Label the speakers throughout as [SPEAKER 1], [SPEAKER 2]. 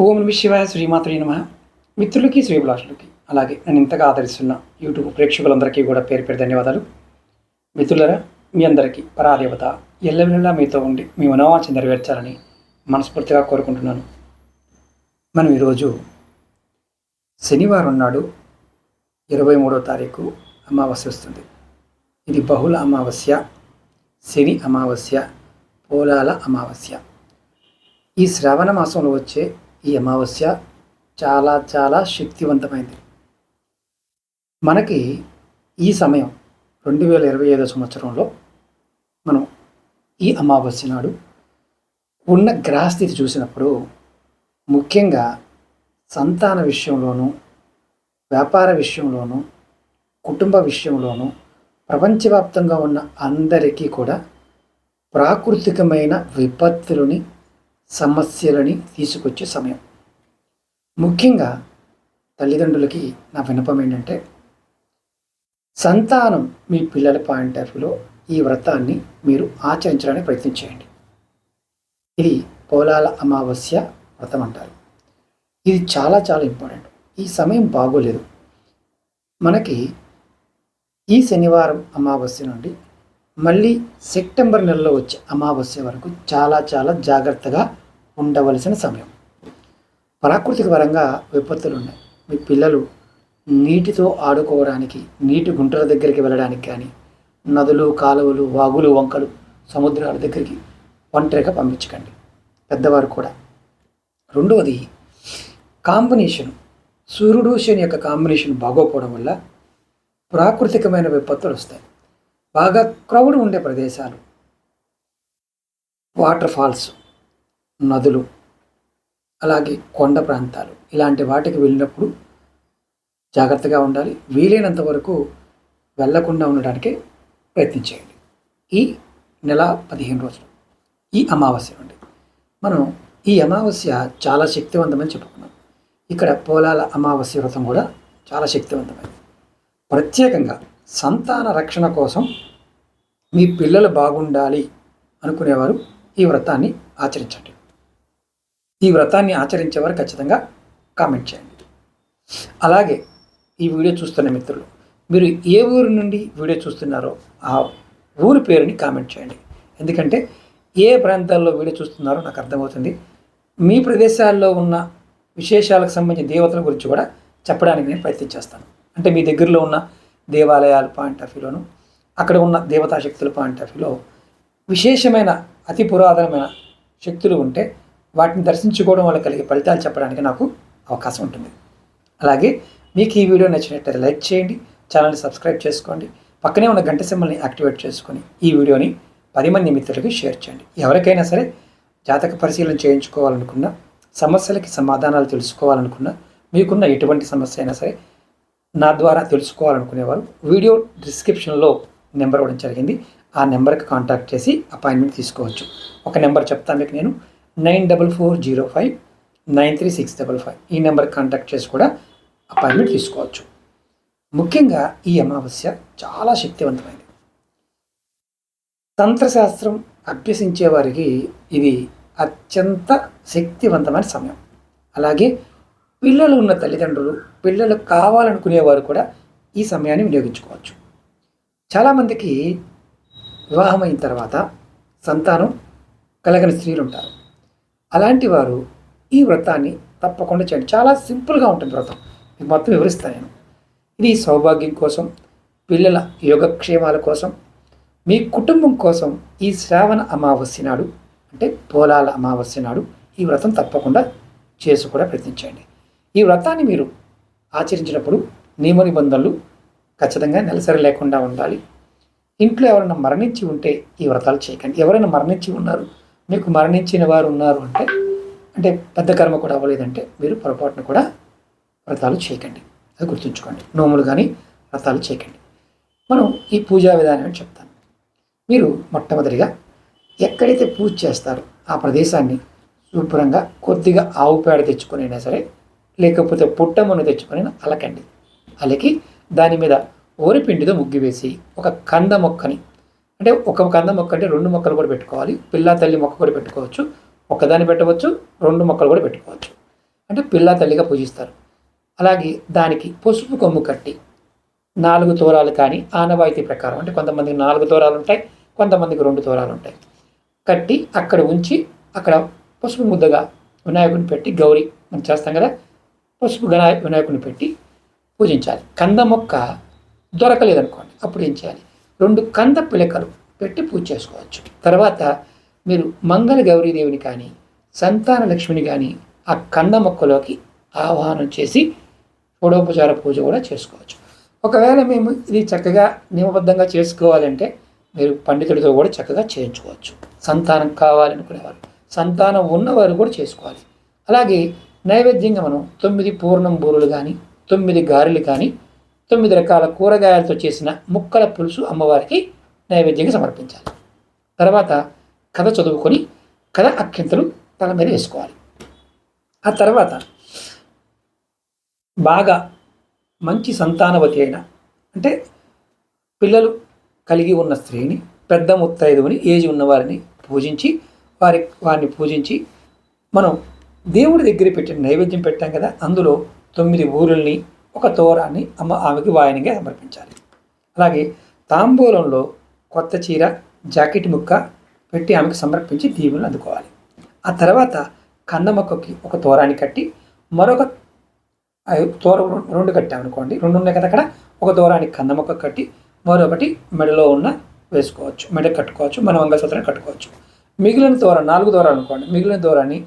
[SPEAKER 1] ఓం నమః శివాయ శ్రీమాత్రే నమః. మిత్రులకి శ్రీభిలాషులకి అలాగే నన్ను ఇంతగా ఆదరిస్తున్న యూట్యూబ్ ప్రేక్షకులందరికీ కూడా పేరు పేరు ధన్యవాదాలు. మిత్రులరా, మీ అందరికీ పరాదేవత ఎల్లవెల్లా మీతో ఉండి మీ మనోవాంఛ నెరవేర్చాలని మనస్ఫూర్తిగా కోరుకుంటున్నాను. మనం ఈరోజు శనివారం నాడు 23వ తారీఖు అమావాస్య వస్తుంది. ఇది బహుళ అమావాస్య, శని అమావాస్య, పోలాల అమావాస్య. ఈ శ్రావణ మాసంలో వచ్చే ఈ అమావాస్య చాలా చాలా శక్తివంతమైంది. మనకి ఈ సమయం 2025 సంవత్సరంలో మనం ఈ అమావాస్య నాడు ఉన్న గ్రహస్థితి చూసినప్పుడు ముఖ్యంగా సంతాన విషయంలోనూ, వ్యాపార విషయంలోనూ, కుటుంబ విషయంలోనూ ప్రపంచవ్యాప్తంగా ఉన్న అందరికీ కూడా ప్రాకృతికమైన విపత్తులని, సమస్యలని తీసుకొచ్చే సమయం. ముఖ్యంగా తల్లిదండ్రులకి నా విన్నపం ఏంటంటే, సంతానం మీ పిల్లల పాయింట్ ఆఫ్ వ్యూలో ఈ వ్రతాన్ని మీరు ఆచరించడానికి ప్రయత్నం చేయండి. ఇది పోలాల అమావాస్య వ్రతం అంటారు. ఇది చాలా చాలా ఇంపార్టెంట్. ఈ సమయం బాగోలేదు. మనకి ఈ శనివారం అమావాస్య నుండి మళ్ళీ సెప్టెంబర్ నెలలో వచ్చే అమావాస్య వరకు చాలా చాలా జాగ్రత్తగా ఉండవలసిన సమయం. ప్రాకృతిక పరంగా విపత్తులు ఉన్నాయి. మీ పిల్లలు నీటితో ఆడుకోవడానికి, నీటి గుంటల దగ్గరికి వెళ్ళడానికి కానీ, నదులు, కాలువలు, వాగులు, వంకలు, సముద్రాల దగ్గరికి ఒంటరిగా పంపించకండి, పెద్దవారు కూడా. రెండవది, కాంబినేషన్ సూర్యుడు శని యొక్క కాంబినేషన్ బాగోపోవడం వల్ల ప్రాకృతికమైన విపత్తులు వస్తాయి. బాగా క్రౌడ్ ఉండే ప్రదేశాలు, వాటర్ ఫాల్స్, నదులు, అలాగే కొండ ప్రాంతాలు, ఇలాంటి వాటికి వెళ్ళినప్పుడు జాగ్రత్తగా ఉండాలి. వీలైనంత వరకు వెళ్లకుండా ఉండడానికి ప్రయత్నించేయండి. ఈ నెల 15 రోజులు ఈ అమావాస్య నుండి మనం ఈ అమావాస్య చాలా శక్తివంతమని చెప్పుకున్నాం. ఇక్కడ పోలాల అమావాస్య వ్రతం కూడా చాలా శక్తివంతమైనది. ప్రత్యేకంగా సంతాన రక్షణ కోసం మీ పిల్లలు బాగుండాలి అనుకునేవారు ఈ వ్రతాన్ని ఆచరించండి. ఈ వ్రతాన్ని ఆచరించేవారు ఖచ్చితంగా కామెంట్ చేయండి. అలాగే ఈ వీడియో చూస్తున్న మిత్రులు, మీరు ఏ ఊరు నుండి వీడియో చూస్తున్నారో ఆ ఊరి పేరుని కామెంట్ చేయండి. ఎందుకంటే ఏ ప్రాంతాల్లో వీడియో చూస్తున్నారో నాకు అర్థమవుతుంది. మీ ప్రదేశాల్లో ఉన్న విశేషాలకు సంబంధించిన దేవతల గురించి కూడా చెప్పడానికి నేను ప్రయత్నం చేస్తాను. అంటే మీ దగ్గరలో ఉన్న దేవాలయాల పాయింట్ ఆఫ్ వ్యూలోను, అక్కడ ఉన్న దేవతా శక్తుల పాయింట్ ఆఫ్ వ్యూలో విశేషమైన అతి పురాతనమైన శక్తులు ఉంటే వాటిని దర్శించుకోవడం వల్ల కలిగే ఫలితాలు చెప్పడానికి నాకు అవకాశం ఉంటుంది. అలాగే మీకు ఈ వీడియో నచ్చినట్లయితే లైక్ చేయండి, ఛానల్ని సబ్స్క్రైబ్ చేసుకోండి, పక్కనే ఉన్న గంట సింబల్ని యాక్టివేట్ చేసుకొని ఈ వీడియోని 10 మంది మిత్రులకి షేర్ చేయండి. ఎవరికైనా సరే జాతక పరిశీలన చేయించుకోవాలనుకున్నా, సమస్యలకి సమాధానాలు తెలుసుకోవాలనుకున్నా, మీకున్న ఎటువంటి సమస్య అయినా సరే నా ద్వారా తెలుసుకోవాలనుకునేవారు వీడియో డిస్క్రిప్షన్లో నెంబర్ ఇవ్వడం జరిగింది. ఆ నెంబర్కి కాంటాక్ట్ చేసి అపాయింట్మెంట్ తీసుకోవచ్చు. ఒక నెంబర్ చెప్తాను మీకు నేను, 9440593655. ఈ నెంబర్కి కాంటాక్ట్ చేసి కూడా అపాయింట్మెంట్ తీసుకోవచ్చు. ముఖ్యంగా ఈ అమావాస్య చాలా శక్తివంతమైనది. తంత్రశాస్త్రం అభ్యసించే వారికి ఇది అత్యంత శక్తివంతమైన సమయం. అలాగే పిల్లలు ఉన్న తల్లిదండ్రులు, పిల్లలు కావాలనుకునేవారు కూడా ఈ సమయాన్ని వినియోగించుకోవచ్చు. చాలామందికి వివాహం అయిన తర్వాత సంతానం కలగని స్త్రీలు ఉంటారు. అలాంటి వారు ఈ వ్రతాన్ని తప్పకుండా చేయండి. చాలా సింపుల్గా ఉంటుంది వ్రతం. మీకు మొత్తం వివరిస్తాను నేను. ఇది సౌభాగ్యం కోసం, పిల్లల యోగక్షేమాల కోసం, మీ కుటుంబం కోసం ఈ శ్రావణ అమావాస్య నాడు, అంటే పోలాల అమావాస్య నాడు ఈ వ్రతం తప్పకుండా చేసి కూడా ప్రయత్నించండి. ఈ వ్రతాన్ని మీరు ఆచరించినప్పుడు నియమ నిబంధనలు ఖచ్చితంగా నెలసరి లేకుండా ఉండాలి. ఇంట్లో ఎవరైనా మరణించి ఉంటే ఈ వ్రతాలు చేయకండి. ఎవరైనా మరణించి ఉన్నారు, మీకు మరణించిన వారు ఉన్నారు అంటే పెద్ద కర్మ కూడా అవ్వలేదంటే మీరు పొరపాటున కూడా వ్రతాలు చేయకండి. అది గుర్తుంచుకోండి. నోములు కానీ వ్రతాలు చేయకండి. మనం ఈ పూజా విధానం అని చెప్తాను. మీరు మొట్టమొదటిగా ఎక్కడైతే పూజ చేస్తారో ఆ ప్రదేశాన్ని శుభ్రంగా కొద్దిగా ఆవు పేడ తెచ్చుకొని అయినా సరే, లేకపోతే పుట్టమును తెచ్చుకొని అలకండి. అలకి దాని మీద ఓరిపిండితో ముగ్గు వేసి ఒక కంద మొక్కని, అంటే ఒక కంద మొక్క అంటే 2 మొక్కలు కూడా పెట్టుకోవాలి. పిల్ల తల్లి మొక్క కూడా పెట్టుకోవచ్చు. ఒకదాన్ని పెట్టవచ్చు, 2 మొక్కలు కూడా పెట్టుకోవచ్చు. అంటే పిల్ల తల్లిగా పూజిస్తారు. అలాగే దానికి పసుపు కొమ్ము కట్టి 4 తోరాలు కానీ ఆనవాయితీ ప్రకారం, అంటే కొంతమందికి 4 తోరాలు ఉంటాయి, కొంతమందికి 2 తోరాలు ఉంటాయి, కట్టి అక్కడ ఉంచి అక్కడ పసుపు ముద్దగా వినాయకుడిని పెట్టి గౌరీ మనం చేస్తాం కదా, పసుపు వినాయకుడిని పెట్టి పూజించాలి. కంద మొక్క దొరకలేదనుకోండి, అప్పుడు ఏం చేయాలి? 2 కంద పిలకలు పెట్టి పూజ చేసుకోవచ్చు. తర్వాత మీరు మంగళ గౌరీదేవిని కానీ సంతాన లక్ష్మిని కానీ ఆ కంద మొక్కలోకి ఆహ్వానం చేసి షోడోపచార పూజ కూడా చేసుకోవచ్చు. ఒకవేళ మేము ఇది చక్కగా నియమబద్ధంగా చేసుకోవాలంటే మీరు పండితుడితో కూడా చక్కగా చేయించుకోవచ్చు. సంతానం కావాలనుకునేవారు, సంతానం ఉన్నవారు కూడా చేసుకోవాలి. అలాగే నైవేద్యంగా మనం 9 పూర్ణం బూరులు కానీ 9 గారెలు కానీ 9 రకాల కూరగాయలతో చేసిన ముక్కల పులుసు అమ్మవారికి నైవేద్యంగా సమర్పించాలి. తర్వాత కథ చదువుకొని కథ అక్షింతలు తల మీద వేసుకోవాలి. ఆ తర్వాత బాగా మంచి సంతానవతి అయిన, అంటే పిల్లలు కలిగి ఉన్న స్త్రీని, పెద్ద ముత్తైదువుని, ఏజ్ ఉన్నవారిని పూజించి వారిని పూజించి మనం దేవుడి దగ్గర పెట్టిన నైవేద్యం పెట్టాం కదా, అందులో 9 ఊరుల్ని 1 తోరాన్ని ఆమెకి వాయనంగా సమర్పించాలి. అలాగే తాంబూలంలో కొత్త చీర, జాకెట్ ముక్క పెట్టి ఆమెకు సమర్పించి దీవులను అందుకోవాలి. ఆ తర్వాత కంద మొక్కకి 1 తోరాన్ని కట్టి మరొక తోర 2 కట్టామనుకోండి, 2 ఉన్నాయి కదా అక్కడ, 1 తోరానికి కంద మొక్క కట్టి మరొకటి మెడలో ఉన్న వేసుకోవచ్చు, మెడ కట్టుకోవచ్చు, మన మంగళసూత్రాన్ని కట్టుకోవచ్చు. మిగిలిన తోర 4 తోరాలు అనుకోండి, మిగిలిన తోరాన్ని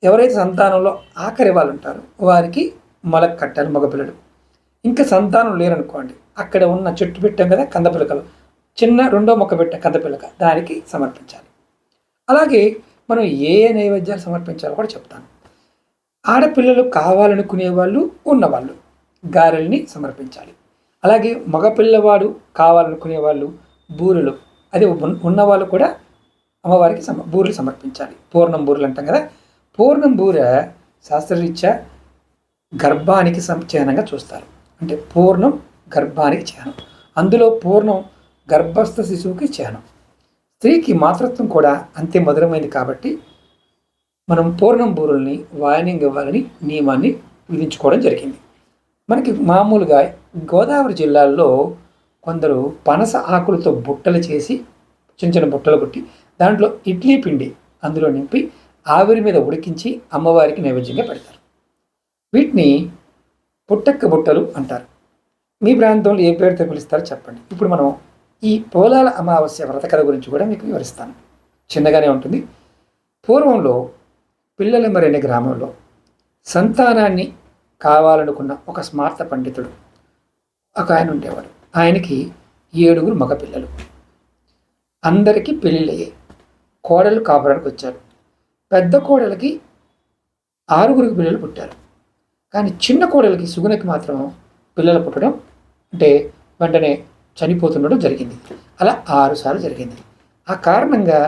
[SPEAKER 1] ఎవరైతే సంతానంలో ఆఖరి వాళ్ళు ఉంటారో వారికి మొలకు కట్టాలి మగపిల్లలు. ఇంకా సంతానం లేరనుకోండి, అక్కడ ఉన్న చెట్టు పెట్టాం కదా కందపిలకలు, చిన్న 2వ మొక్క పెట్టాం కందపిలక, దానికి సమర్పించాలి. అలాగే మనం ఏ నైవేద్యాలు సమర్పించాలో కూడా చెప్తాను. ఆడపిల్లలు కావాలనుకునే వాళ్ళు ఉన్నవాళ్ళు గారెల్ని సమర్పించాలి. అలాగే మగపిల్లవాడు కావాలనుకునే వాళ్ళు బూరెలు, అదే ఉన్నవాళ్ళు కూడా అమ్మవారికి బూరెలు సమర్పించాలి. పూర్ణం బూరెలు అంటాం కదా, పూర్ణం బూర శాస్త్రరీత్యా గర్భానికి చిహ్నంగా చూస్తారు. అంటే పూర్ణం గర్భానికి చిహ్నం, అందులో పూర్ణం గర్భస్థ శిశువుకి చిహ్నం. స్త్రీకి మాతృత్వం కూడా అంతే మధురమైంది కాబట్టి మనం పూర్ణం బూరుల్ని వాయనంగా ఇవ్వాలని నియమాన్ని విధించుకోవడం జరిగింది. మనకి మామూలుగా గోదావరి జిల్లాల్లో కొందరు పనస ఆకులతో బుట్టలు చేసి చిన్న చిన్న బుట్టలు కొట్టి దాంట్లో ఇడ్లీ పిండి అందులో నింపి ఆవిరి మీద ఉడికించి అమ్మవారికి నైవేద్యంగా పెడతారు. వీటిని పుట్టక్క బుట్టలు అంటారు. మీ ప్రాంతంలో ఏ పేరుతో పిలుస్తారో చెప్పండి. ఇప్పుడు మనం ఈ పోలాల అమావాస్య వ్రత కథ గురించి కూడా మీకు వివరిస్తాను. చిన్నగానే ఉంటుంది. పూర్వంలో పిల్లలెమ్మరి అనే గ్రామంలో సంతానాన్ని కావాలనుకున్న ఒక స్మార్త పండితుడు ఒక ఆయన ఉండేవాడు. ఆయనకి 7 మగపిల్లలు. అందరికీ పెళ్ళిళ్ళయ్యాయి. కోడలు కాపురానికి వచ్చారు. పెద్ద కోడలకి 6 పిల్లలు పుట్టారు. కానీ చిన్న కోడలకి సుగుణకి మాత్రం పిల్లలు పుట్టడం అంటే వెంటనే చనిపోతుండడం జరిగింది. అలా 6 సార్లు జరిగింది. ఆ కారణంగా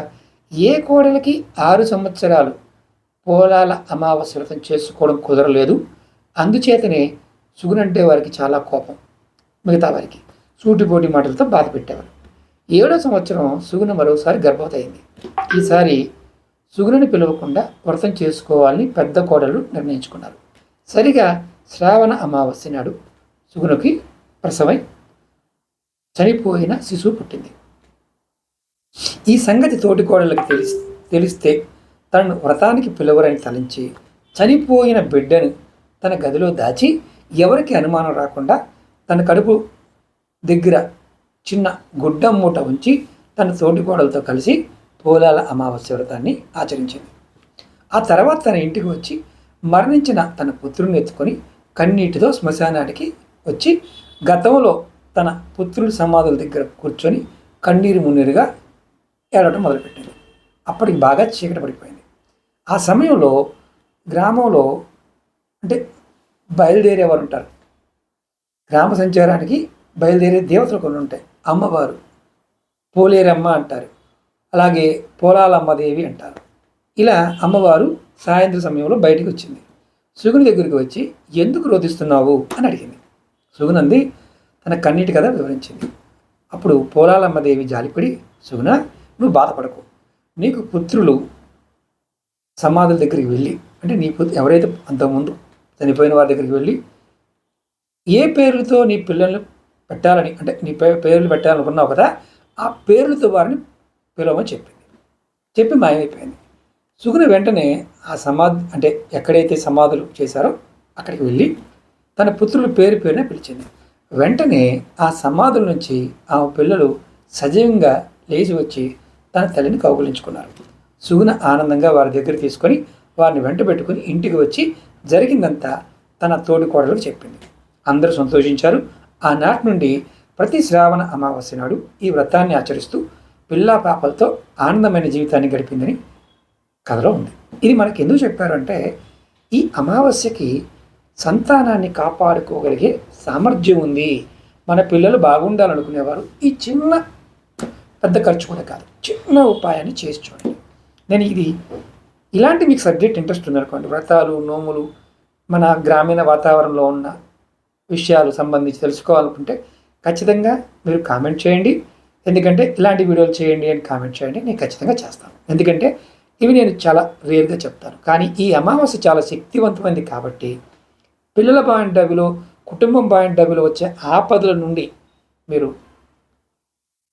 [SPEAKER 1] ఏ కోడలకి 6 సంవత్సరాలు పోలాల అమావాస్య వ్రతం చేసుకోవడం కుదరలేదు. అందుచేతనే సుగునంటే వారికి చాలా కోపం. మిగతా వారికి సూటిపోటి మాటలతో బాధ పెట్టేవారు. 7వ సంవత్సరం సుగుణ మరోసారి గర్భవతి అయింది. ఈసారి సుగుణని పిలవకుండా వ్రతం చేసుకోవాలని పెద్ద కోడలు నిర్ణయించుకున్నారు. సరిగా శ్రావణ అమావాస్య నాడు సుగుణకి ప్రసవై చనిపోయిన శిశువు పుట్టింది. ఈ సంగతి తోటి కోడళ్ళకి తెలిస్తే తనను వ్రతానికి పిలవరని తలంచి చనిపోయిన బిడ్డను తన గదిలో దాచి ఎవరికి అనుమానం రాకుండా తన కడుపు దగ్గర చిన్న గుడ్డ మూట ఉంచి తన తోటి కోడలతో కలిసి పోలాల అమావాస్య వ్రతాన్ని ఆచరించింది. ఆ తర్వాత తన ఇంటికి వచ్చి మరణించిన తన పుత్రుని ఎత్తుకొని కన్నీటితో శ్మశానానికి వచ్చి గతంలో తన పుత్రుల సమాధుల దగ్గర కూర్చొని కన్నీరు మున్నీరుగా ఏడవడం మొదలుపెట్టింది. అప్పటికి బాగా చీకటి పడిపోయింది. ఆ సమయంలో గ్రామంలో అంటే బయలుదేరేవారు ఉంటారు. గ్రామ సంచారానికి బయలుదేరే దేవతలు కొన్ని ఉంటాయి. అమ్మవారు పోలేరమ్మ అంటారు, అలాగే పోలాలమ్మదేవి అంటారు. ఇలా అమ్మవారు సాయంత్రం సమయంలో బయటికి వచ్చింది. సుగుని దగ్గరికి వచ్చి ఎందుకు రోధిస్తున్నావు అని అడిగింది. సుగునంది తన కన్నీటి కథ వివరించింది. అప్పుడు పోలాలమ్మదేవి జాలిపడి, సుగుణ నువ్వు బాధపడకు, నీకు పుత్రులు సమాధుల దగ్గరికి వెళ్ళి అంటే నీ ఎవరైతే అంతకుముందు చనిపోయిన వారి దగ్గరికి వెళ్ళి ఏ పేర్లతో నీ పిల్లల్ని పెట్టాలని, అంటే నీ పేర్లు పెట్టాలనుకున్నావు కదా, ఆ పేర్లతో వారిని పిలవమని చెప్పి మాయమైపోయింది. సుగుణ వెంటనే ఆ సమాధి, అంటే ఎక్కడైతే సమాధులు చేశారో అక్కడికి వెళ్ళి తన పుత్రుల పేరునే పిలిచింది. వెంటనే ఆ సమాధుల నుంచి ఆ పిల్లలు సజీవంగా లేచి వచ్చి తన తల్లిని కౌగులించుకున్నారు. సుగుణ ఆనందంగా వారి దగ్గర తీసుకొని వారిని వెంట పెట్టుకుని ఇంటికి వచ్చి జరిగిందంతా తన తోడి కోడలకు చెప్పింది. అందరూ సంతోషించారు. ఆనాటి నుండి ప్రతి శ్రావణ అమావాస్య నాడు ఈ వ్రతాన్ని ఆచరిస్తూ పిల్లా పాపలతో ఆనందమైన జీవితాన్ని గడిపిందని కథలో ఉంది. ఇది మనకి ఎందుకు చెప్పారంటే, ఈ అమావాస్యకి సంతానాన్ని కాపాడుకోగలిగే సామర్థ్యం ఉంది. మన పిల్లలు బాగుండాలనుకునేవారు ఈ చిన్న పెద్ద ఖర్చు కూడా కాదు, చిన్న ఉపాయాన్ని చేసి చూడండి. నేను ఇలాంటి మీకు సబ్జెక్ట్ ఇంట్రెస్ట్ ఉందనుకోండి, వ్రతాలు, నోములు, మన గ్రామీణ వాతావరణంలో ఉన్న విషయాలు సంబంధించి తెలుసుకోవాలనుకుంటే ఖచ్చితంగా మీరు కామెంట్ చేయండి. ఎందుకంటే ఇలాంటి వీడియోలు చేయండి అని కామెంట్ చేయండి, నేను ఖచ్చితంగా చేస్తాను. ఎందుకంటే ఇవి నేను చాలా రేర్గా చెప్తాను. కానీ ఈ అమావాస్య చాలా శక్తివంతమైంది కాబట్టి పిల్లల పాయింట్ ఆఫ్ వ్యూలో, కుటుంబం పాయింట్ ఆఫ్ వ్యూలో వచ్చే ఆపదల నుండి మీరు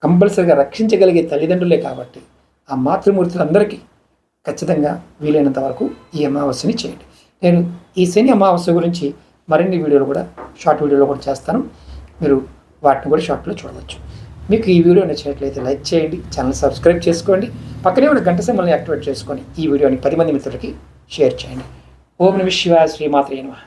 [SPEAKER 1] కంపల్సరిగా రక్షించగలిగే తల్లిదండ్రులే కాబట్టి ఆ మాతృమూర్తులందరికీ ఖచ్చితంగా వీలైనంత వరకు ఈ అమావాస్యని చేయండి. నేను ఈ శని అమావాస్య గురించి మరిన్ని వీడియోలు కూడా, షార్ట్ వీడియోలో కూడా చేస్తాను. మీరు వాటిని కూడా షార్ట్లో చూడవచ్చు. మీకు ఈ వీడియో నచ్చినట్లయితే లైక్ చేయండి, ఛానల్ సబ్స్క్రైబ్ చేసుకోండి, పక్కనే ఉన్న గంట సింబల్ని యాక్టివేట్ చేసుకొని ఈ వీడియోని 10 మంది మిత్రులకి షేర్ చేయండి. ఓం నమః శివాయ. శ్రీమాత్రే నమః.